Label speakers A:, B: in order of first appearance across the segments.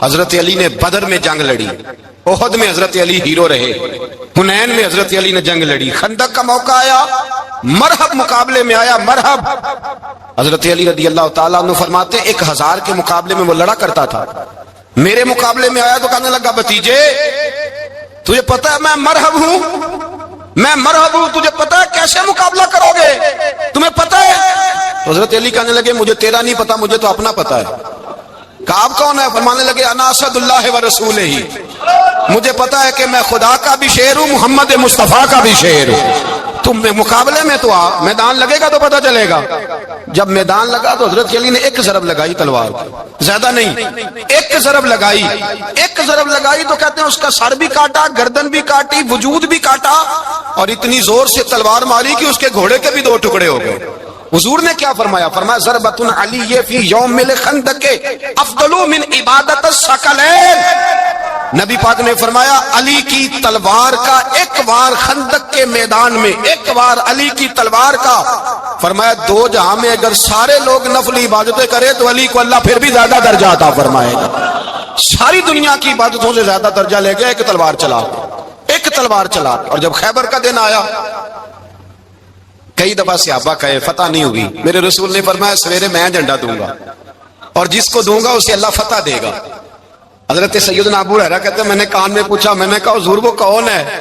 A: حضرت علی نے بدر میں جنگ لڑی، احد میں حضرت علی ہیرو رہے، حنین میں حضرت علی نے جنگ لڑی، خندق کا موقع آیا، مرحب مقابلے میں آیا، مرحب۔ حضرت علی رضی اللہ تعالیٰ عنہ فرماتے ہیں 1000 کے مقابلے میں وہ لڑا کرتا تھا، میرے مقابلے میں آیا تو کہنے لگا بھتیجے تجھے پتا ہے میں مرحب ہوں، میں مرحب ہوں، تجھے پتا ہے کیسے مقابلہ کرو گے، تمہیں پتا ہے؟ تو حضرت علی کہنے لگے مجھے تیرا نہیں پتا، مجھے تو اپنا پتا ہے۔ کہا آپ کون ہے؟ فرمانے لگے انا اسد اللہ و رسولہ ہی، مجھے پتا ہے کہ میں خدا کا بھی شعر ہوں، محمد مصطفیٰ کا بھی شعر ہوں۔ تم مقابلے میں تو آ، میدان لگے گا تو پتا چلے گا۔ جب میدان لگا تو حضرت علی نے ایک ضرب لگائی تلوار کی، زیادہ نہیں، ایک ضرب لگائی، ایک ضرب لگائی تو کہتے ہیں اس کا سر بھی کاٹا، گردن بھی کاٹی، وجود بھی کاٹا، اور اتنی زور سے تلوار ماری کہ اس کے گھوڑے کے بھی 2 ٹکڑے ہو گئے۔ حضور نے کیا فرمایا؟ فرمایا ضربۃ علی فی یوم الخندق افضل من عبادت الثقلین۔ نبی پاک نے فرمایا علی کی تلوار کا ایک وار خندق کے میدان میں، ایک وار علی کی تلوار کا، فرمایا 2 جہاں میں اگر سارے لوگ نفلی عبادتیں کرے تو علی کو اللہ پھر بھی زیادہ درجہ عطا فرمائے گا۔ ساری دنیا کی عبادتوں سے زیادہ درجہ لے گیا ایک تلوار چلا، ایک تلوار چلا۔ اور جب خیبر کا دن آیا، کئی دفعہ صحابہ کہے فتح نہیں ہوگی، میرے رسول نے فرمایا سویرے میں جھنڈا دوں گا اور جس کو دوں گا اسے اللہ فتح دے گا۔ حضرت سیدنا ابو ہریرہ کہتے ہیں میں نے کان میں پوچھا، میں نے کہا حضور وہ کون ہے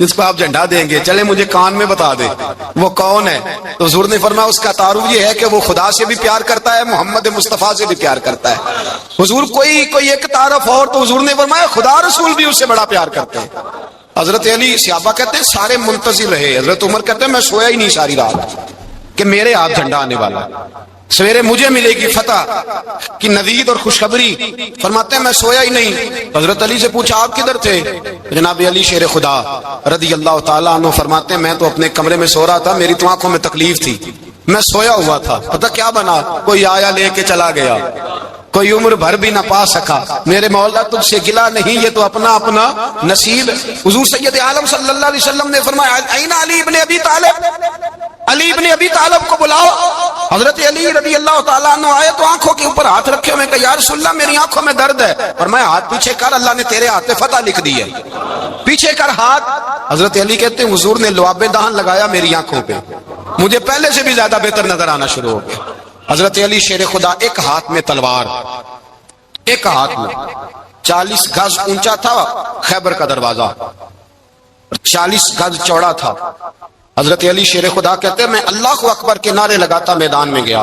A: جس کو آپ جھنڈا دیں گے؟ چلے مجھے کان میں بتا دے وہ کون ہے۔ تو حضور نے فرمایا اس کا تعارف یہ ہے کہ وہ خدا سے بھی پیار کرتا ہے، محمد مصطفیٰ سے بھی پیار کرتا ہے۔ حضور کوئی ایک تعارف اور، تو حضور نے فرمایا خدا رسول بھی اس سے بڑا پیار کرتے ہیں۔ حضرت علی صحابہ کہتے ہیں سارے منتظر رہے، حضرت عمر کہتے ہیں میں سویا ہی نہیں ساری رات کہ میرے ہاتھ جھنڈا آنے والا، سویرے مجھے ملے گی فتح کی نوید اور خوشخبری۔ فرماتے ہیں میں سویا ہی نہیں۔ حضرت علی سے پوچھا آپ کدھر تھے؟ جناب علی شیر خدا رضی اللہ تعالیٰ عنہ فرماتے ہیں میں تو اپنے کمرے میں سو رہا تھا، میری تو آنکھوں میں تکلیف تھی، میں سویا ہوا تھا، پتہ کیا بنا؟ کوئی آیا لے کے چلا گیا، کوئی عمر بھر بھی نہ پا سکا۔ میرے مولا تجھ سے گلا نہیں، یہ تو اپنا اپنا نصیب۔ حضور سید عالم صلی اللہ علیہ وسلم نے فرمایا این علی ابن ابی طالب، علی ابن ابی طالب کو بلاؤ۔ حضرت علی رضی اللہ تعالیٰ عنہ آئے تو آنکھوں کے اوپر ہاتھ رکھے ہوئے کہ یا رسول اللہ میری آنکھوں میں درد ہے، فرمایا ہاتھ پیچھے کر، اللہ نے تیرے ہاتھ پہ فتح لکھ دی ہے، پیچھے کر ہاتھ۔ حضرت علی کہتے ہیں حضور نے لعاب دہن لگایا میری آنکھوں پہ، مجھے پہلے سے بھی زیادہ بہتر نظر آنا شروع ہو گیا۔ حضرت علی شیر خدا ایک ہاتھ میں تلوار، ایک ہاتھ میں 40 گز اونچا تھا خیبر کا دروازہ، 40 گز چوڑا تھا۔ حضرت علی شیر خدا کہتے ہیں میں اللہ اکبر کے نعرے لگاتا میدان میں گیا،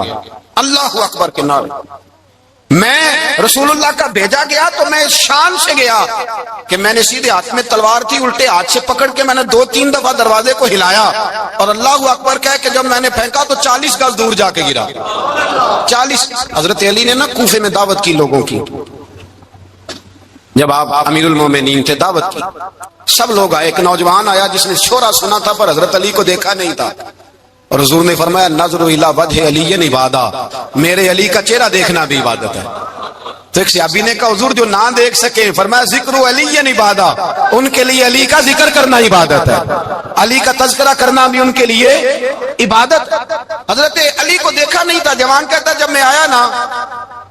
A: اللہ اکبر کے نعرے۔ میں رسول اللہ کا بھیجا گیا تو میں شان سے گیا کہ میں نے سیدھے ہاتھ میں تلوار تھی، الٹے ہاتھ سے پکڑ کے میں نے 2-3 دفعہ دروازے کو ہلایا اور اللہ اکبر کہہ کہ جب میں نے پھینکا تو 40 گز دور جا کے گرا، 40۔ حضرت علی نے نا کوفے میں دعوت کی لوگوں کی، جب آپ امیر المومنین تھے دعوت کی، سب لوگ آئے، ایک نوجوان آیا جس نے شورا سنا تھا پر حضرت علی کو دیکھا نہیں تھا، اور حضور نے فرمایا نظر الی وجہ علی عبادہ، میرے علی کا چہرہ دیکھنا بھی عبادت ہے۔ تو ایک صحابی نے کہا حضور جو نہ دیکھ سکے، فرمایا ذکر علی عبادہ، ان کے لیے علی کا ذکر کرنا عبادت ہے، علی کا تذکرہ کرنا بھی ان کے لیے عبادت۔ حضرت علی کو دیکھا نہیں تھا، جوان کہتا جب میں آیا نا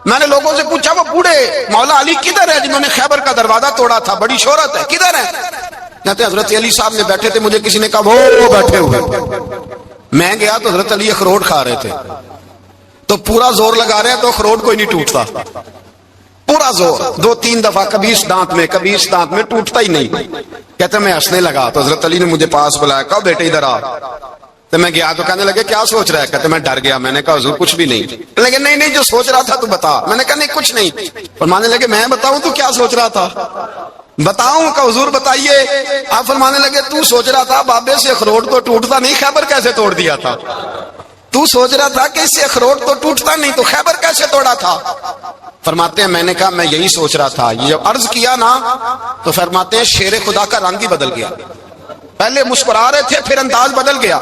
A: میں نے لوگوں سے پوچھا وہ بوڑھے مولا علی کدھر ہے جنہوں نے خیبر کا دروازہ توڑا تھا، بڑی شہرت ہے، کدھر ہے؟ کہتے حضرت علی صاحب نے بیٹھے تھے، مجھے کسی نے کہا وہ بیٹھے ہوئے۔ میں گیا تو حضرت علی اخروٹ کھا رہے تھے، تو پورا زور لگا رہے ہیں تو اخروٹ کوئی نہیں ٹوٹتا، پورا زور 2-3 دفعہ، کبھی اس دانت میں کبھی اس دانت میں، ٹوٹتا ہی نہیں۔ کہتے میں ہنسنے لگا تو حضرت علی نے مجھے پاس بلایا، کہا بیٹے ادھر آ۔ تو میں گیا تو کہنے لگے کیا سوچ رہا ہے؟ کہتے میں ڈر گیا، میں نے کہا حضور کچھ بھی نہیں۔ لیکن نہیں جو سوچ رہا تھا تو بتا۔ میں نے کہا نہیں کچھ نہیں۔ فرمانے لگے میں بتاؤں تو کیا سوچ رہا تھا؟ بتاؤں کہ حضور بتائیے۔ آپ فرمانے لگے تو سوچ رہا تھا بابے سے اخروٹ تو ٹوٹتا نہیں، خیبر کیسے توڑ دیا تھا؟ تو سوچ رہا تھا کہ اس سے اخروٹ تو ٹوٹتا نہیں تو خیبر کیسے توڑا تھا؟ فرماتے ہیں میں نے کہا میں یہی سوچ رہا تھا۔ یہ جب عرض کیا نا تو فرماتے ہیں شیر خدا کا رنگ ہی بدل گیا، پہلے مسکرا رہے تھے پھر انداز بدل گیا۔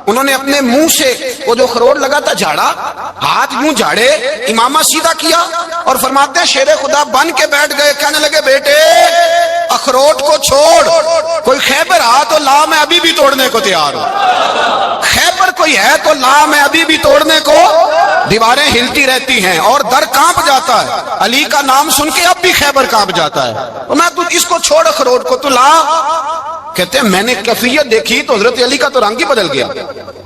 A: انہوں نے اپنے منہ سے وہ جو خروٹ لگا تھا جھاڑا، ہاتھ منہ جھاڑے، امامہ سیدھا کیا اور فرماتے ہیں شیر خدا بن کے بیٹھ گئے، کہنے لگے بیٹے اخروٹ کو چھوڑ، کوئی خیبر آ تو لا، میں ابھی بھی توڑنے کو تیار ہوں۔ خیبر اگر کوئی ہے تو لا، میں ابھی بھی توڑنے کو، دیواریں ہلتی رہتی ہیں اور در کانپ جاتا ہے، علی کا نام سن کے اب بھی خیبر کانپ جاتا ہے، اور میں تو اس کو چھوڑ اخروٹ کو، تو لا۔ کہتے ہیں میں نے کیفیت دیکھی تو حضرت علی کا تو رنگ ہی بدل گیا،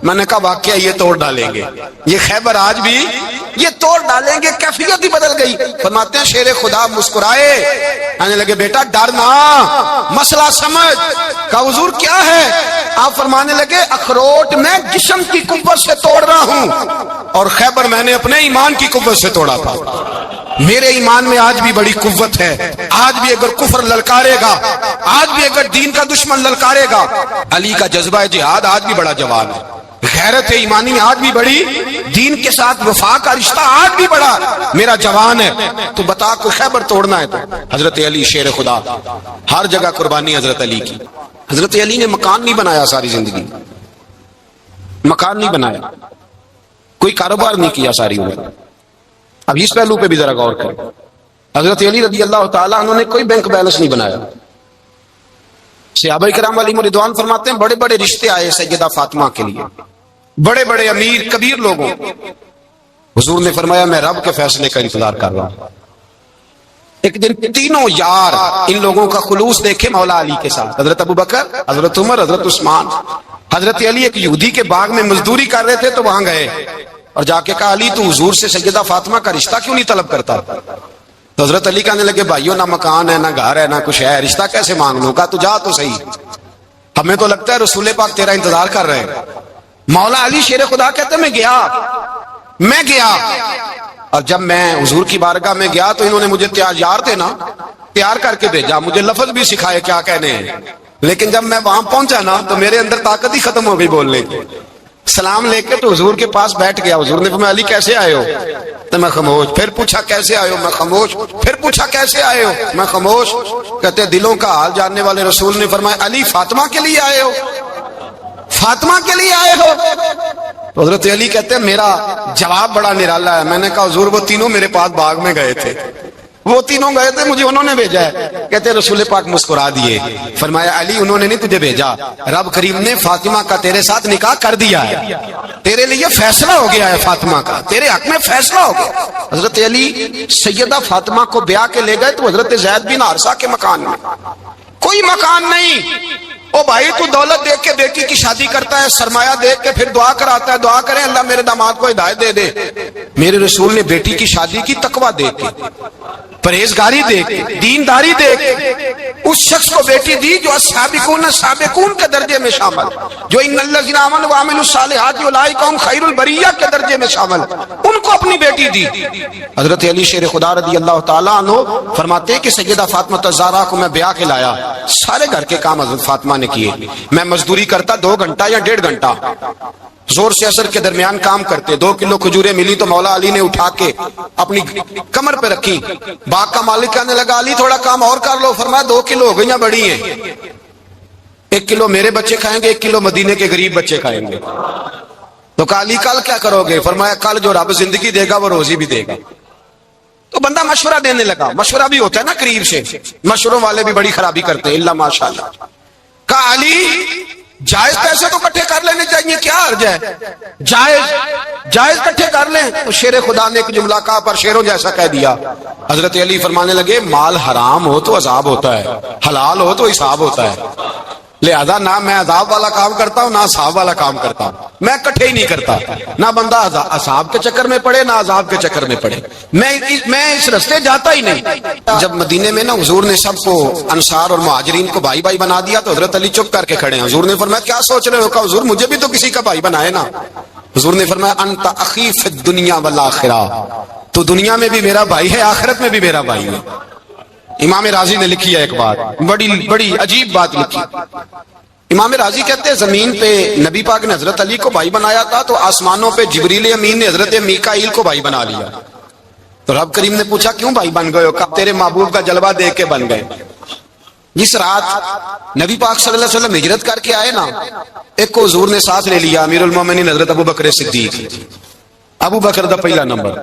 A: میں نے کہا واقعہ یہ توڑ ڈالیں گے، یہ خیبر آج بھی یہ توڑ ڈالیں گے، کیفیت ہی بدل گئی۔ فرماتے ہیں شیر خدا مسکرائے، کہنے لگے بیٹا ڈرنا، مسئلہ سمجھ۔ کہا حضور کیا ہے؟ آپ فرمانے لگے اخروٹ میں جسم کی قوت سے توڑ رہا ہوں، اور خیبر میں نے اپنے ایمان کی قوت سے توڑا تھا۔ میرے ایمان میں آج بھی بڑی قوت ہے، آج بھی اگر کفر للکارے گا، آج بھی اگر دین کا دشمن للکارے گا، علی کا جذبہ جہاد آج بھی بڑا جوان ہے، غیرت ایمانی آج بھی بڑی، دین کے ساتھ وفا کا رشتہ آج بھی بڑا میرا جوان ہے۔ تو بتا کوئی خیبر توڑنا ہے تو حضرت علی شیر خدا، ہر جگہ قربانی حضرت علی کی۔ حضرت علی نے مکان نہیں بنایا، ساری زندگی مکان نہیں بنایا، کوئی کاروبار نہیں کیا ساری عمر۔ اب اس پہلو پہ بھی ذرا غور کریں، حضرت علی رضی اللہ تعالیٰ انہوں نے کوئی بینک بیلنس نہیں بنایا۔ صحابہ کرام علیہم رضوان فرماتے ہیں بڑے بڑے رشتے آئے سیدہ فاطمہ کے لیے، بڑے بڑے امیر کبیر لوگوں، حضور نے فرمایا میں رب کے فیصلے کا انتظار کر رہا ہوں۔ ایک دن تینوں یار ان لوگوں کا خلوص دیکھے مولا علی کے ساتھ، حضرت ابو بکر، حضرت عمر، حضرت عثمان۔ حضرت علی ایک یہودی کے باغ میں مزدوری کر رہے تھے تو وہاں گئے اور جا کے کہا علی تو حضور سے سیدہ فاطمہ کا رشتہ کیوں نہیں طلب کرتا؟ تو حضرت علی کہنے لگے بھائیو نہ مکان ہے، نہ گھر ہے، نہ کچھ ہے، رشتہ کیسے مانگ لوں؟ کہا تو جا تو صحیح، ہمیں تو لگتا ہے رسول پاک تیرا انتظار کر رہے ہیں۔ مولا علی شیر خدا کہتے میں گیا اور جب میں حضور کی بارگاہ میں گیا تو انہوں نے مجھے یار تھے نا تیار کر کے بھیجا، مجھے لفظ بھی سکھائے کیا کہنے ہیں، لیکن جب میں وہاں پہنچا نا تو میرے اندر طاقت ہی ختم ہو گئی بولنے کی۔ سلام لے کے تو حضور کے پاس بیٹھ گیا، حضور نے فرمایا علی کیسے آئے ہو؟ تو میں خاموش، پھر پوچھا کیسے آئے ہو؟ میں خاموش، پھر پوچھا کیسے آئے ہو؟ میں خاموش۔ کہتے دلوں کا حال جاننے والے رسول نے فرمایا علی فاطمہ کے لیے آئے ہو؟ فاطمہ کے لیے آئے ہو؟ حضرت علی کہتے ہیں میرا جواب بڑا نرالا ہے۔ میں نے کہا حضور وہ تینوں میرے پاس باغ میں گئے تھے، وہ تینوں گئے تھے، مجھے انہوں نے بھیجا ہے۔ کہتے ہیں رسول پاک مسکرا دیے، فرمایا علی انہوں نے نہیں تجھے بھیجا، رب کریم نے فاطمہ کا تیرے ساتھ نکاح کر دیا ہے، تیرے لیے فیصلہ ہو گیا ہے، فاطمہ کا تیرے حق میں فیصلہ ہو گیا۔ حضرت علی سیدہ فاطمہ کو بیاہ کے لے گئے تو حضرت زید بن حارثہ کے مکان میں، کوئی مکان نہیں۔ او بھائی تو دولت دیکھ کے بیٹی کی شادی کرتا ہے، سرمایہ دیکھ کے پھر دعا کراتا ہے، دعا کریں اللہ میرے داماد کو ہدایت دے دے۔ میرے رسول نے بیٹی کی شادی کی تقوی دیکھ کے، پرہیزگاری دیکھ کے، دینداری دیکھ کے اس شخص کو بیٹی دی جو السابقون السابقون کے درجے میں شامل، جو ان الذین آمنوا وعملوا الصالحات اولئک هم خیر البریہ کے درجے میں شامل، ان کو اپنی بیٹی دی۔ حضرت علی شیر خدا رضی اللہ تعالیٰ عنہ فرماتے ہیں کہ سیدہ فاطمہ الزہرا کو میں بیاہ کے لایا، سارے گھر کے کام حضرت فاطمہ نے کیے، میں مزدوری کرتا 2 گھنٹہ یا 1.5 گھنٹہ، زور سے اثر کے درمیان کام کرتے، 2 کلو کھجوریں ملی تو مولا علی نے اٹھا کے اپنی کمر پہ رکھی، باغ کا مالک کہنے لگا علی تھوڑا کام اور کر لو، فرمایا 2 کلو ہو گئی یا بڑی ہیں، 1 کلو میرے بچے کھائیں گے، 1 کلو مدینے کے غریب بچے کھائیں گے۔ تو کہا علی کل کیا کرو گے؟ فرمایا کل جو رب زندگی دے گا وہ روزی بھی دے گا۔ تو بندہ مشورہ دینے لگا، مشورہ بھی ہوتا ہے نا قریب سے، مشوروں والے بھی بڑی خرابی کرتے ہیں، اللہ ماشاءاللہ۔ کہا علی جائز پیسے تو کٹھے کر لینے چاہیے، کیا حرج ہے، جائز کٹھے کر لیں۔ تو شیر خدا نے ایک جملہ کہا پر شیروں جیسا کہہ دیا۔ حضرت علی فرمانے لگے مال حرام ہو تو عذاب ہوتا ہے، حلال ہو تو حساب ہوتا ہے، لہذا نہ میں عذاب والا کام کرتا ہوں نہ عذاب والا کام کرتا ہوں، میں کٹھے ہی نہیں کرتا، نہ بندہ عذاب کے چکر میں پڑے نہ عذاب کے چکر میں پڑے، میں اس رستے جاتا ہی نہیں۔ جب مدینے میں نا حضور نے سب کو انصار اور مہاجرین کو بھائی بھائی بنا دیا تو حضرت علی چپ کر کے کھڑے ہیں۔ حضور نے فرمایا کیا سوچ رہے ہو؟ کہا حضور مجھے بھی تو کسی کا بھائی بنائے نا۔ حضور نے فرمایا انت اخی فی الدنیا والآخرہ، تو دنیا میں بھی میرا بھائی ہے، آخرت میں بھی میرا بھائی ہے۔ امام راضی نے لکھی ہے ایک بات، بڑی عجیب بات لکھی۔ امام راضی کہتے ہیں زمین پہ نبی پاک نے حضرت علی کو بھائی بنایا تھا تو آسمانوں پہ جبریل امین نے حضرت میکائیل کو بھائی بنا لیا۔ تو رب کریم نے پوچھا کیوں بھائی بن گئے ہو؟ کہا تیرے محبوب کا جلوہ دیکھ کے بن گئے۔ جس رات نبی پاک صلی اللہ علیہ وسلم ہجرت کر کے آئے نا، ایک کو حضور نے ساتھ لے لیا، امیر المومنین حضرت ابو بکر صدیق، ابو بکر دا پہلا نمبر،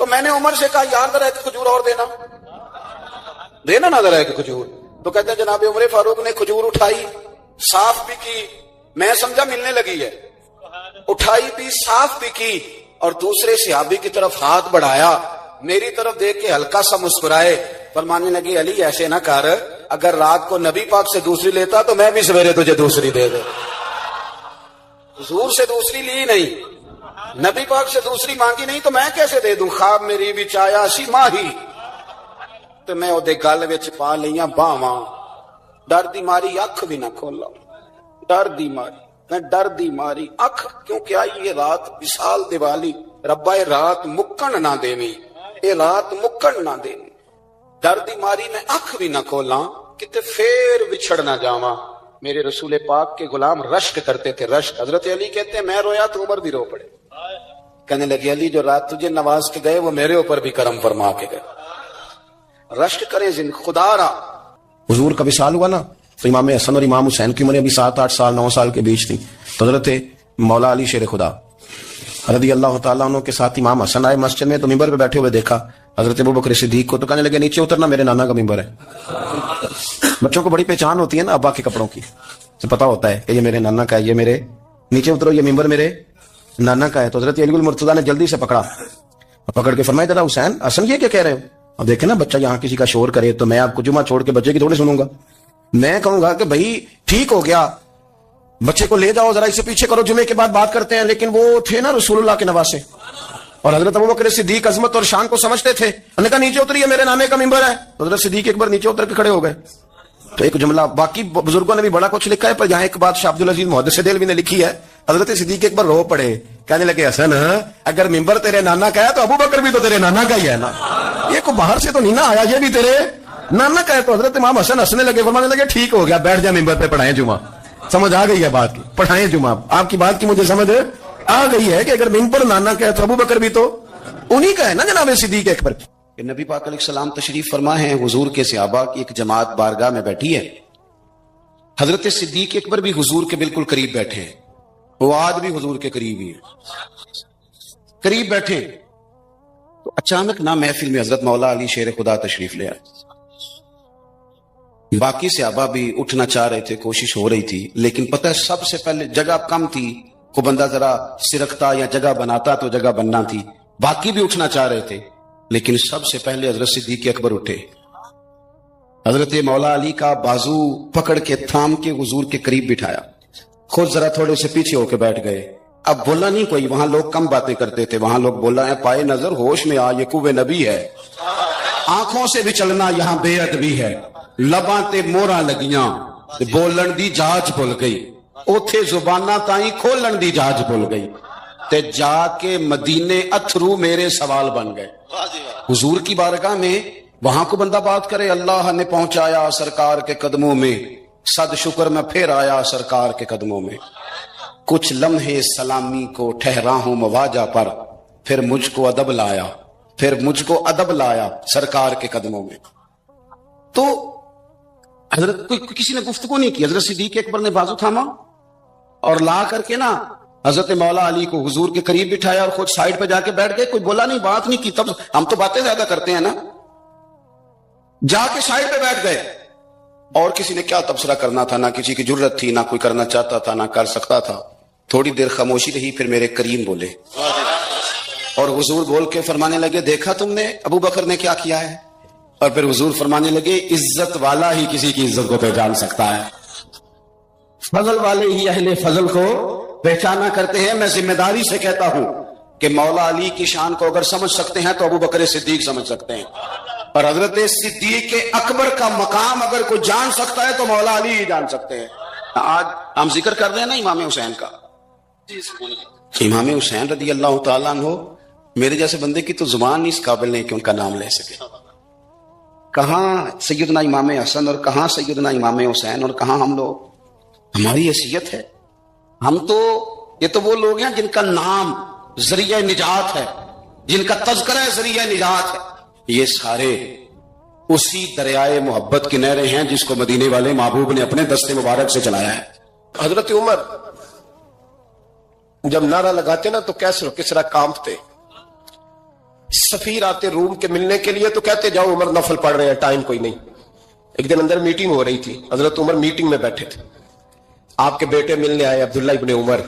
A: تو میں نے عمر سے کہا یار ذرا ایک کھجور اور دینا نا ذرا ایک کھجور. تو کہتے ہیں جناب عمر فاروق نے کھجور اٹھائی, صاف بھی کی, میں سمجھا ملنے لگی ہے, اٹھائی بھی صاف بھی کی, اور دوسرے صحابی کی طرف ہاتھ بڑھایا, میری طرف دیکھ کے ہلکا سا مسکرائے, فرمانے لگی علی ایسے نہ کر, اگر رات کو نبی پاک سے دوسری لیتا تو میں بھی سویرے تجھے دوسری دے دے. حضور سے دوسری لی نہیں, نبی پاک سے دوسری مانگی نہیں, تو میں کیسے دے دوں. خواب میری وچ آیا سی ماہی, تو میں وہ گل وچ پا لیاں باواں, ڈر دی ماری اکھ بھی نہ کھولا, ڈر دی ماری, میں ڈر دی ماری اکھ, کیونکہ آئی یہ رات وصال دیوالی, ربا اے رات مکن نہ دیویں, اے رات مکن نہ دیویں, ڈر دی ماری میں اکھ بھی نہ کھولاں کتے پھر بچھڑ نہ جاواں. میرے رسول پاک کے غلام رشک کرتے تھے, رشک. حضرت علی کہتے ہیں میں رویا تو عمر بھی رو پڑے, کہنے لگے علی جو رات تجھے نواز کے گئے وہ میرے اوپر بھی کرم فرما کے گئے. رشک کریں زن خدا را.
B: حضور کا وصال ہوا نا, تو امام حسن اور امام حسین کی عمریں ابھی 7-8 سال 9 سال کے بیچ تھی. تو حضرت مولا علی شیر خدا رضی اللہ تعالیٰ عنہ کے ساتھ امام حسن آئے مسجد میں, تو ممبر پہ بیٹھے ہوئے دیکھا حضرت ابوبکر صدیق کو, تو کہنے لگے نیچے اترنا, میرے نانا کا ممبر ہے. بچوں کو بڑی پہچان ہوتی ہے نا ابا کے کپڑوں کی, سے پتا ہوتا ہے کہ یہ میرے نانا کا ہے, یہ میرے نیچے اترو, یہ ممبر میرے نانا کا ہے. تو حضرت علی المرتضیٰ نے جلدی سے پکڑ کے فرمایا ذرا حسین حسن یہ کیا کہہ رہے ہو. اب دیکھیں نا بچہ یہاں کسی کا شور کرے تو میں آپ کو جمعہ چھوڑ کے بچے کی تھوڑی سنوں گا. میں کہوں گا کہ بھائی ٹھیک ہو گیا, بچے کو لے جاؤ ذرا اسے پیچھے کرو, جمعے کے بعد بات کرتے ہیں. لیکن وہ تھے نا رسول اللہ کے نواسے, اور حضرت ابوبکر صدیق عظمت اور شان کو سمجھتے تھے. انہوں نے کہا نیچے اتریے, میرے نانے کا ممبر ہے. حضرت صدیق ایک بار نیچے اتر کے کھڑے ہو گئے. تو ایک جملہ, باقی بزرگوں نے بھی بڑا کچھ لکھا ہے, پر یہاں ایک بات شاہ عبد العزیز محدث دہلوی نے لکھی ہے. حضرت صدیق ایک بار رو پڑے, کہنے لگے حسن اگر ممبر تیرے نانا کا ہے تو ابوبکر بھی تو تیرے نانا کا ہی ہے نا, یہ کو باہر سے تو نہیں نا آیا, یہ بھی تیرے نانا کا ہے. تو حضرت امام حسن ہنسنے لگے, فرمانے لگے ٹھیک ہو گیا, بیٹھ جا ممبر پہ, پڑھائیں جمعہ. سمجھ آ گئی ہے بات کی, پڑھائیں جمعہ. آپ کی بات کی مجھے سمجھ آ گئی ہے کہ اگر ممبر نانا کا ہے تو ابوبکر بھی تو انہی کا ہے نا جناب صدیق اکبر.
A: نبی پاک علیہ السلام تشریف فرما ہے, حضور کے صحابہ کی ایک جماعت بارگاہ میں بیٹھی ہے. حضرت صدیق اکبر بھی حضور کے بالکل قریب بیٹھے ہیں, وہ آج بھی حضور کے قریب ہی ہیں, قریب بیٹھے. تو اچانک نہ محفل میں حضرت مولا علی شیر خدا تشریف لے آئے. باقی صحابہ بھی اٹھنا چاہ رہے تھے, کوشش ہو رہی تھی, لیکن پتہ ہے سب سے پہلے جگہ کم تھی, کو بندہ ذرا سرکتا یا جگہ بناتا تو جگہ بننا تھی. باقی بھی اٹھنا چاہ رہے تھے, لیکن سب سے پہلے حضرت صدیق اکبر اٹھے. حضرت مولا علی کا بازو پکڑ کے تھام کے حضور کے قریب بٹھایا, خود ذرا تھوڑے سے پیچھے ہو کے بیٹھ گئے. اب بولا نہیں کوئی, وہاں لوگ کم باتیں کرتے تھے, وہاں لوگ بولا ہے پائے نظر ہوش میں آ, یہ کوے نبی ہے. آنکھوں سے بھی چلنا یہاں بے ادبی ہے, لباں تے موراں لگیاں بولن دی جاج بھول گئی, اوتھے زباناں تائیں کھولن دی جاج بھول گئی, تے جا کے مدینے اتھرو میرے سوال بن گئے. حضور کی بارگاہ میں وہاں کو بندہ بات کرے, اللہ نے پہنچایا سرکار کے قدموں میں, صد شکر میں پھر آیا سرکار کے قدموں میں, کچھ لمحے سلامی کو ٹھہرا ہوں مواجہ پر, پھر مجھ کو ادب لایا, پھر مجھ کو ادب لایا سرکار کے قدموں میں. تو حضرت کسی نے گفتگو نہیں کی, حضرت صدیق اکبر نے بازو تھاما اور لا کر کے نا حضرت مولا علی کو حضور کے قریب بٹھایا, اور خود سائڈ پہ جا کے بیٹھ گئے. کوئی بولا نہیں, بات نہیں کی. تب ہم تو باتیں زیادہ کرتے ہیں نا, جا کے سائڈ پہ بیٹھ گئے. اور کسی نے کیا تبصرہ کرنا تھا, نہ کسی کی جرت تھی, نہ کوئی کرنا چاہتا تھا, نہ کر سکتا تھا. تھوڑی دیر خاموشی رہی, پھر میرے کریم بولے, اور حضور بول کے فرمانے لگے دیکھا تم نے ابو بکر نے کیا کیا ہے. اور پھر حضور فرمانے لگے عزت والا ہی کسی کی عزت کو پہچان سکتا ہے, فضل والے ہی اہل فضل کو پہچانا کرتے ہیں. میں ذمہ داری سے کہتا ہوں کہ مولا علی کی شان کو اگر سمجھ سکتے ہیں تو ابو بکر صدیق سمجھ سکتے ہیں, اور حضرت صدیق اکبر کا مقام اگر کوئی جان سکتا ہے تو مولا علی ہی جان سکتے ہیں. آج ہم ذکر کر رہے ہیں نا امام حسین کا, امام حسین رضی اللہ تعالیٰ عنہ, میرے جیسے بندے کی تو زبان نہیں اس قابل نہیں کہ ان کا نام لے سکے. کہاں سیدنا امام حسن اور کہاں سیدنا امام حسین, اور کہاں ہم لوگ, ہماری حیثیت ہے. ہم تو یہ تو وہ لوگ ہیں جن کا نام ذریعہ نجات ہے, جن کا تذکرہ ذریعہ نجات ہے. یہ سارے اسی دریائے محبت کی نہریں ہیں جس کو مدینے والے محبوب نے اپنے دستے مبارک سے چلایا ہے.
B: حضرت عمر جب نعرہ لگاتے نا تو کس طرح کانپتے,
C: سفیر آتے روم کے ملنے کے لیے تو کہتے جاؤ عمر نفل پڑھ رہے ہیں، ٹائم کوئی نہیں. ایک دن اندر میٹنگ ہو رہی تھی، حضرت عمر میٹنگ میں بیٹھے تھے. آپ کے بیٹے ملنے آئے عبداللہ ابن عمر.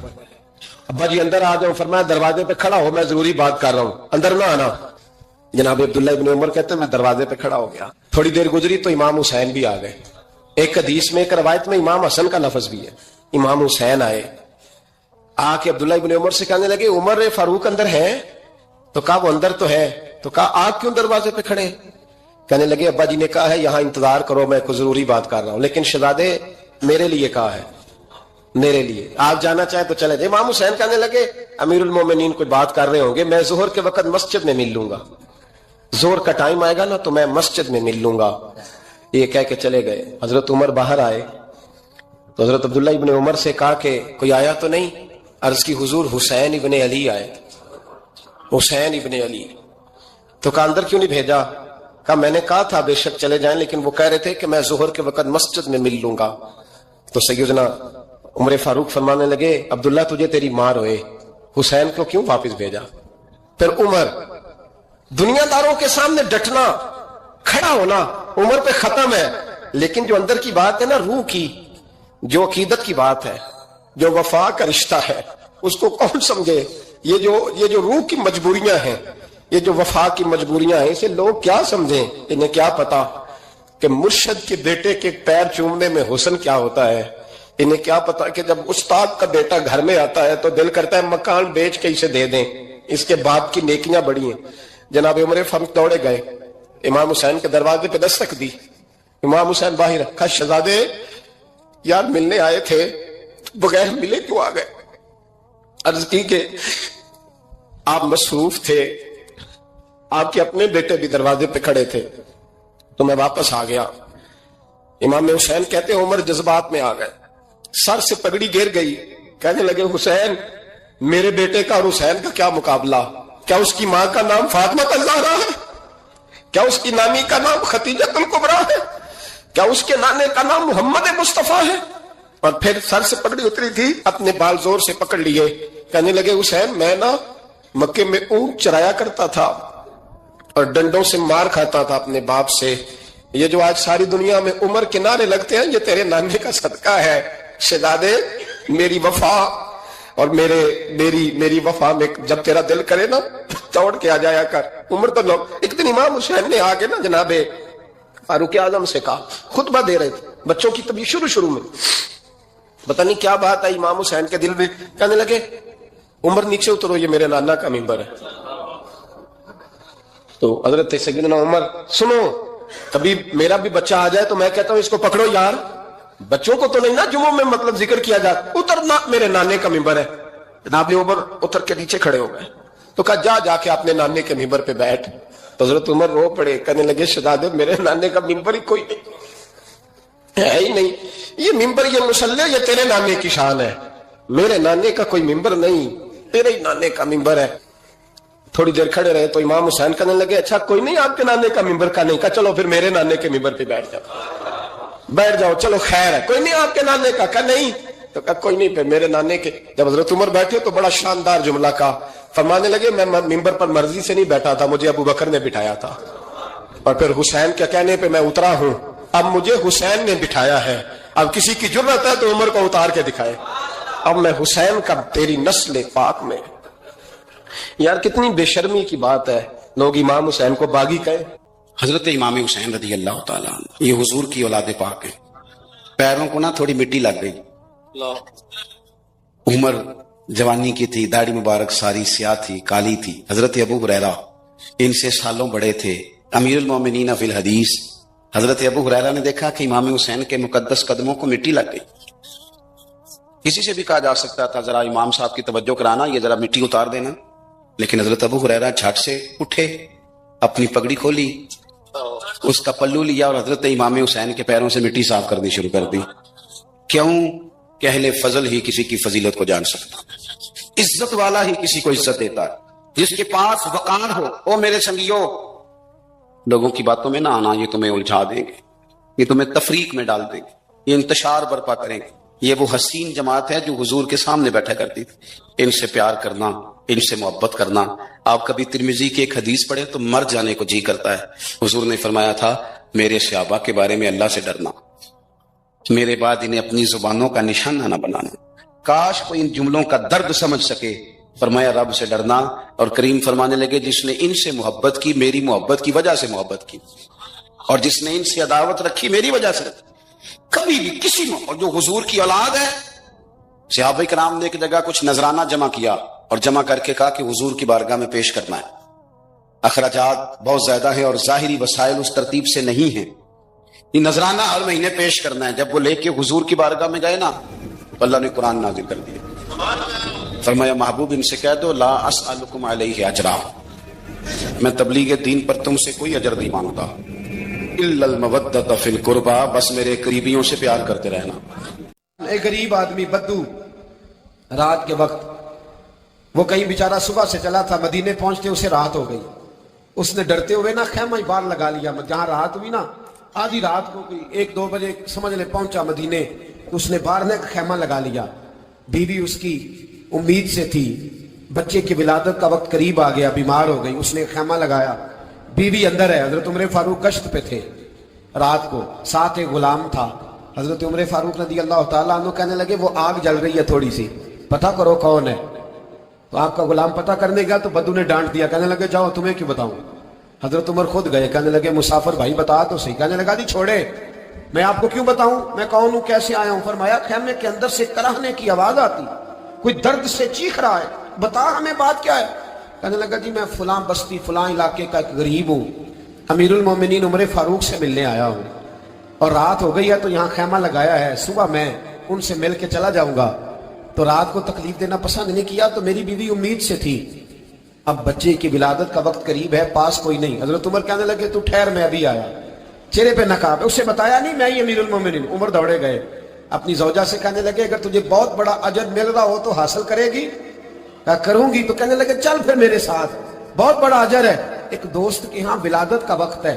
C: ابا جی اندر آ جاؤ. فرمایا دروازے پہ کھڑا ہو، میں ضروری بات کر رہا ہوں، اندر نہ آنا. جناب عبداللہ ابن عمر کہتے ہیں میں دروازے پہ کھڑا ہو گیا. تھوڑی دیر گزری تو امام حسین بھی آ گئے. ایک حدیث میں ایک روایت میں امام حسن کا لفظ بھی ہے. امام حسین آئے، آ کے عبداللہ ابن عمر سے کہنے لگے عمر فاروق اندر ہے؟ تو کہا وہ اندر تو ہے. تو کہا آپ کیوں دروازے پہ کھڑے؟ کہنے لگے ابا جی نے کہا ہے یہاں انتظار کرو، میں کوئی ضروری بات کر رہا ہوں، لیکن شہزادے میرے لیے کہا ہے، میرے لیے آپ جانا چاہیں تو چلے جائیں. امام حسین کہنے لگے امیر المومنین کوئی بات کر رہے ہوں گے، میں ظہر کے وقت مسجد میں مل لوں گا، ظہر کا ٹائم آئے گا نا تو میں مسجد میں مل لوں گا. یہ کہہ کے چلے گئے. حضرت عمر باہر آئے تو حضرت عبداللہ ابن عمر سے کہا کہ کوئی آیا تو نہیں؟ عرض کی حضور حسین ابن علی آئے. حسین ابن علی. تو کہا اندر کیوں نہیں بھیجا؟ کہا میں نے کہا تھا بے شک چلے جائیں، لیکن وہ کہہ رہے تھے کہ میں ظہر کے وقت مسجد میں مل لوں گا. تو سیدنا عمر فاروق فرمانے لگے عبداللہ تجھے تیری مار ہوئے، حسین کو کیوں واپس بھیجا؟ پھر عمر دنیا داروں کے سامنے ڈٹنا، کھڑا ہونا عمر پہ ختم ہے، لیکن جو اندر کی بات ہے نا، روح کی، جو عقیدت کی بات ہے، جو وفا کا رشتہ ہے، اس کو کون سمجھے؟ یہ جو روح کی مجبوریاں ہیں، یہ جو وفا کی مجبوریاں ہیں، اسے لوگ کیا سمجھیں؟ انہیں کیا پتا کہ مرشد کے بیٹے کے پیر چومنے میں حسن کیا ہوتا ہے؟ انہیں کیا پتا کہ جب استاد کا بیٹا گھر میں آتا ہے تو دل کرتا ہے مکان بیچ کے اسے دے دیں، اس کے باپ کی نیکیاں بڑی ہیں. جناب عمر فاروق دوڑے گئے، امام حسین کے دروازے پہ دستک دی. امام حسین باہر رکھا. شہزادے یار ملنے آئے تھے، بغیر ملے کیوں آ گئے؟ عرض کی کہ آپ مصروف تھے، آپ کے اپنے بیٹے بھی دروازے پہ کھڑے تھے تو میں واپس آ گیا. امام حسین کہتے ہیں عمر جذبات میں آ گئے، سر سے پگڑی گر گئی. کہنے لگے حسین میرے بیٹے کا اور حسین کا کیا مقابلہ؟ کیا اس کی ماں کا نام فاطمہ الزہرا ہے؟ کیا اس کی نانی کا نام خدیجہ الکبریٰ ہے؟ کیا اس کے نانے کا نام محمد مصطفیٰ ہے؟ اور پھر سر سے پگڑی اتری تھی، اپنے بال زور سے پکڑ لیے. کہنے لگے حسین میں نا مکے میں اونٹ چرایا کرتا تھا اور ڈنڈوں سے مار کھاتا تھا اپنے باپ سے. یہ جو آج ساری دنیا میں عمر کنارے لگتے ہیں یہ تیرے نانے کا صدقہ ہے. شہزادے میری وفا اور میری وفا میں جب تیرا دل کرے نا توڑ کے آ جایا کر. عمر تو لوگ ایک دن امام حسین نے آگے نا جناب فاروق اعظم سے کہا، خطبہ دے رہے تھے بچوں کی طبیعت شروع میں، پتہ نہیں کیا بات ہے امام حسین کے دل میں. کہنے لگے عمر نیچے اترو، یہ میرے نانا کا ممبر ہے. تو حضرت سیدنا عمر سنو، کبھی میرا بھی بچہ آ جائے تو میں کہتا ہوں اس کو پکڑو یار، بچوں کو تو نہیں نا جمعوں میں مطلب ذکر کیا جاتا، اترنا میرے نانے کا ممبر ہے. جناب عمر اتر کے نیچے کھڑے ہو گئے تو کہا جا کے اپنے نانے کے ممبر پہ بیٹھ. تو حضرت عمر رو پڑے، کہنے لگے شہزادے میرے نانے کا ممبر ہی کوئی نہیں ہے ہی نہیں، یہ ممبر یہ مصلی یہ تیرے نانے کی شان ہے، میرے نانے کا کوئی ممبر نہیں، تیرے ہی نانے کا ممبر ہے. تھوڑی دیر کھڑے رہے تو امام حسین کہنے لگے اچھا کوئی نہیں آپ کے نانے کا ممبر کا نہیں؟ کہا چلو پھر میرے نانے کے ممبر پہ بیٹھ جاؤ، چلو خیر ہے. کوئی نہیں آپ کے نانے کا؟ کہا نہیں. تو کہا کوئی نہیں پھر میرے نانے کے. جب حضرت عمر بیٹھے تو بڑا شاندار جملہ کہا، فرمانے لگے میں ممبر پر مرضی سے نہیں بیٹھا تھا، مجھے ابو بکر نے بٹھایا تھا، اور پھر حسین کے کہنے پہ میں اترا ہوں، اب مجھے حسین نے بٹھایا ہے. اب کسی کی جرت ہے تو عمر کو اتار کے دکھائے، اب میں حسین کا تیری نسل پاک میں. یار کتنی بے شرمی کی بات ہے، لوگ امام حسین کو باغی کہیں.
A: حضرت امام حسین رضی اللہ تعالیٰ عنہ یہ حضور کی اولاد پاک ہے. پیروں کو نا تھوڑی مٹی لگ گئی، عمر جوانی کی تھی، داڑھی مبارک ساری سیاہ تھی، کالی تھی. حضرت ابو ہریرہ ان سے سالوں بڑے تھے، امیر المومنین فی الحدیث. حضرت ابو ہریرہ نے دیکھا کہ امام حسین کے مقدس قدموں کو مٹی لگ گئی. کسی سے بھی کہا جا سکتا تھا ذرا امام صاحب کی توجہ کرانا، یہ ذرا مٹی اتار دینا، لیکن حضرت ابو ہریرہ جھٹ سے اٹھے، اپنی پگڑی کھولی، اس کا پلو لیا اور حضرت امام حسین کے پیروں سے مٹی صاف کرنی شروع کر دی. کیوں کہ اہل فضل ہی کسی کی فضیلت کو جان سکتا، عزت والا ہی کسی کو عزت دیتا ہے، جس کے پاس وقار ہو. او میرے سنگیو، لوگوں کی باتوں میں نہ آنا، یہ تمہیں الجھا دیں گے، یہ تمہیں تفریق میں ڈال دیں گے، یہ انتشار برپا کریں گے. یہ وہ حسین جماعت ہے جو حضور کے سامنے بیٹھا کرتی تھی. ان سے پیار کرنا، ان سے محبت کرنا. آپ کبھی ترمذی کی ایک حدیث پڑھیں تو مر جانے کو جی کرتا ہے. حضور نے فرمایا تھا میرے صحابہ کے بارے میں اللہ سے ڈرنا، میرے بعد انہیں اپنی زبانوں کا نشانہ نہ بنانا. کاش کوئی ان جملوں کا درد سمجھ سکے. فرمایا رب سے ڈرنا، اور کریم فرمانے لگے جس نے ان سے محبت کی میری محبت کی وجہ سے محبت کی، اور جس نے ان سے عداوت رکھی میری وجہ سے. کبھی بھی کسی میں، اور جو حضور کی اولاد ہے، صحابہ کرام نے ایک جگہ کچھ نذرانہ جمع کیا اور جمع کر کے کہا کہ حضور کی بارگاہ میں پیش کرنا ہے. اخراجات بہت زیادہ ہیں اور ظاہری وسائل اس ترتیب سے نہیں ہیں. یہ نذرانہ ہر مہینے پیش کرنا ہے. جب وہ لے کے حضور کی بارگاہ میں گئے نا تو اللہ نے قرآن نازل کر دیا. فرمایا محبوب ان سے کہہ دو لا اسألکم علیہ اجرا، میں تبلیغ دین پر تم سے کوئی اجر نہیں مانگتا، الا المودۃ فی القربى، بس میرے قریبیوں سے پیار کرتے رہنا.
D: ایک غریب آدمی بدو رات کے وقت، وہ کہیں بیچارہ صبح سے چلا تھا، مدینے پہنچتے اسے رات ہو گئی. اس نے ڈرتے ہوئے نا خیمہ ہی باہر لگا لیا. جہاں رات ہوئی نا آدھی رات کو کوئی 1-2 بجے سمجھ لے پہنچا مدینے، تو اس نے باہر نے خیمہ لگا لیا. بیوی اس کی امید سے تھی، بچے کی ولادت کا وقت قریب آ گیا، بیمار ہو گئی، اس نے خیمہ لگایا. بیوی اندر ہے. حضرت عمر فاروق گشت پہ تھے رات کو، ساتھ ایک غلام تھا. حضرت عمر فاروق رضی اللہ تعالیٰ عنہ کہنے لگے وہ آگ جل رہی ہے تھوڑی سی، پتہ کرو کون ہے. تو آپ کا غلام پتہ کرنے گیا تو بدو نے ڈانٹ دیا، کہنے لگے جاؤ تمہیں کیوں بتاؤں. حضرت عمر خود گئے، کہنے لگے مسافر بھائی بتا تو صحیح. کہنے لگا جی چھوڑے، میں آپ کو کیوں بتاؤں، میں کون ہوں، کیسے آیا ہوں. فرمایا خیمے کے اندر سے کراہنے کی آواز آتی، کوئی درد سے چیخ رہا ہے، بتا ہمیں بات کیا ہے. کہنے لگا جی میں فلاں بستی فلاں علاقے کا ایک غریب ہوں، امیر المومنین عمر فاروق سے ملنے آیا ہوں، اور رات ہو گئی ہے تو یہاں خیمہ لگایا ہے، صبح میں ان سے مل کے چلا جاؤں گا. تو رات کو تکلیف دینا پسند نہیں کیا، تو میری بیوی امید سے تھی، اب بچے کی ولادت کا وقت قریب ہے، پاس کوئی نہیں. حضرت عمر کہنے لگے تو ٹھہر میں ابھی آیا. چہرے پہ نقاب ہے، اسے بتایا نہیں میں ہی امیر المومنین. عمر دوڑے گئے، اپنی زوجہ سے کہنے لگے اگر تجھے بہت بڑا اجر مل رہا ہو تو حاصل کرے گی. کہا کروں گی. تو کہنے لگے چل پھر میرے ساتھ، بہت بڑا اجر ہے. ایک دوست کے ہاں ولادت کا وقت ہے،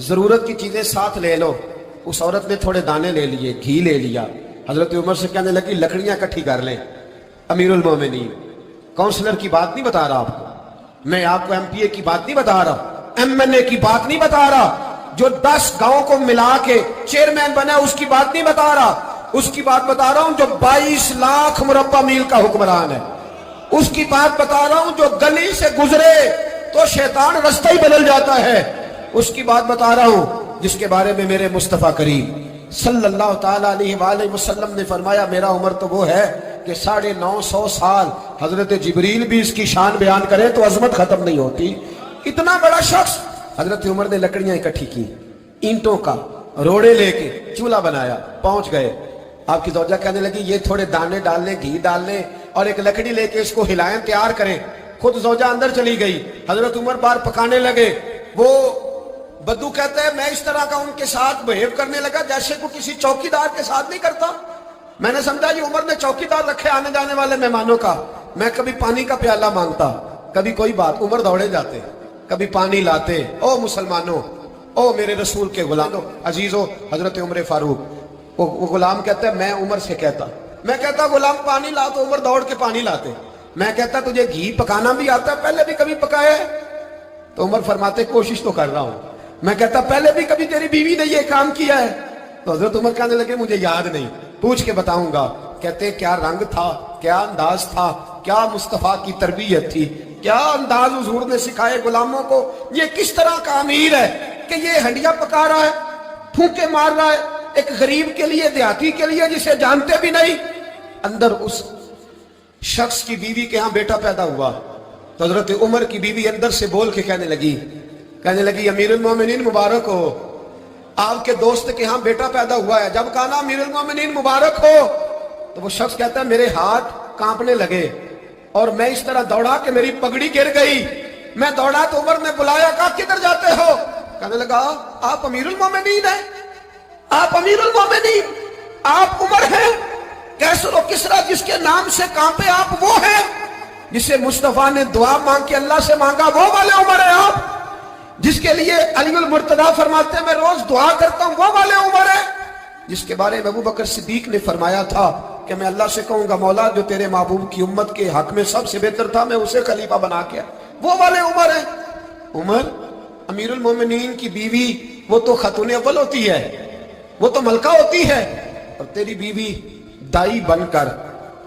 D: ضرورت کی چیزیں ساتھ لے لو. اس عورت نے تھوڑے دانے لے لیے، گھی لے لیا. حضرت عمر سے کہنے لگی لکڑیاں اکٹھی کر لیں. امیر المومنین، کونسلر کی بات نہیں بتا رہا آپ کو، میں آپ کو ایم پی اے کی بات نہیں بتا رہا، ایم این اے کی بات نہیں بتا رہا، جو 10 گاؤں کو ملا کے چیئرمین بنا اس کی بات نہیں بتا رہا. اس کی بات بتا رہا ہوں جو 22 لاکھ مربع میل کا حکمران ہے. اس کی بات بتا رہا ہوں جو گلی سے گزرے تو شیطان رستہ ہی بدل جاتا ہے. اس کی بات بتا رہا ہوں جس کے بارے میں میرے مصطفیٰ کریم صلی اللہ تعالیٰ علیہ وآلہ وسلم نے فرمایا میرا عمر تو وہ ہے کہ 950 سال حضرت جبریل بھی اس کی شان بیان کرے تو عظمت ختم نہیں ہوتی. اتنا بڑا شخص. حضرت عمر نے لکڑیاں اکٹھی کی، اینٹوں کا روڑے لے کے چولہا بنایا، پہنچ گئے. آپ کی زوجہ کہنے لگی یہ تھوڑے دانے ڈال لیں، گھی ڈال لیں، اور ایک لکڑی لے کے اس کو ہلائیں، تیار کریں. خود زوجہ اندر چلی گئی. حضرت عمر بار پکانے لگے. وہ بدو کہتا ہے میں اس طرح کا ان کے ساتھ بہیو کرنے لگا جیسے کو کسی چوکیدار کے ساتھ نہیں کرتا. میں نے سمجھا یہ عمر نے چوکیدار رکھے آنے جانے والے مہمانوں کا. میں کبھی پانی کا پیالہ مانگتا، کبھی کوئی بات، عمر دوڑے جاتے، کبھی پانی لاتے. او مسلمانوں، او میرے رسول کے غلاموں، عزیزو. حضرت عمر فاروق، وہ غلام کہتا ہے میں عمر سے کہتا، میں کہتا غلام پانی لا تو عمر دوڑ کے پانی لاتے. میں کہتا تجھے گھی پکانا بھی آتا ہے، پہلے بھی کبھی پکایا ہے؟ تو عمر فرماتے کوشش تو کر رہا ہوں. میں کہتا پہلے بھی کبھی تیری بیوی نے یہ کام کیا ہے؟ تو حضرت عمر کہنے لگے مجھے یاد نہیں، پوچھ کے بتاؤں گا. کہتے کیا رنگ تھا، کیا انداز تھا، کیا مصطفیٰ کی تربیت تھی، کیا انداز حضور نے سکھائے غلاموں کو. یہ کس طرح کا امیر ہے کہ یہ ہنڈیاں پکا رہا ہے، پھونکے مار رہا ہے ایک غریب کے لیے، دیہاتی کے لیے جسے جانتے بھی نہیں. اندر اس شخص کی بیوی کے ہاں بیٹا پیدا ہوا. تو حضرت عمر کی بیوی اندر سے بول کے کہنے لگی امیر المومنین مبارک ہو، آپ کے دوست کے ہاں بیٹا پیدا ہوا ہے. جب کہا نا امیر المومنین مبارک ہو تو وہ شخص کہتا ہے میرے ہاتھ کانپنے لگے اور میں اس طرح دوڑا کہ میری پگڑی گر گئی. میں دوڑا تو عمر نے بلایا، کہا کدھر جاتے ہو؟ کہنے لگا آپ امیر المومنین ہیں، آپ امیر المومنین، آپ عمر ہیں. کیسر و کسرا جس کے نام سے کانپے آپ وہ ہیں، جسے مصطفیٰ نے دعا مانگ کے اللہ سے مانگا وہ والے عمر ہیں آپ، جس کے لیے علی المرتضیٰ فرماتے ہیں میں روز دعا کرتا ہوں وہ والے عمر ہیں، جس کے بارے میں ابو بکر صدیق نے فرمایا تھا کہ میں اللہ سے کہوں گا مولا جو تیرے محبوب کی امت کے حق میں سب سے بہتر تھا میں اسے خلیفہ بنا کے وہ والے عمر ہے. عمر امیر المومنین کی بیوی وہ تو خاتون اول ہوتی ہے, وہ تو ملکہ ہوتی ہے, اور تیری بیوی دائی بن کر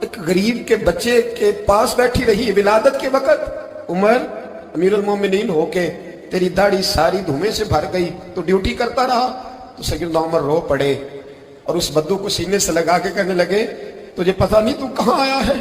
D: ایک غریب کے بچے کے پاس بیٹھی رہی ولادت کے وقت. عمر امیر المومنین ہو کے تیری داڑھی ساری دھومے سے بھر گئی تو ڈیوٹی کرتا رہا. تو سیدنا عمر رو پڑے اور اس بدو کو سینے سے لگا کے کہنے لگے تجھے پتہ نہیں تو کہاں آیا ہے؟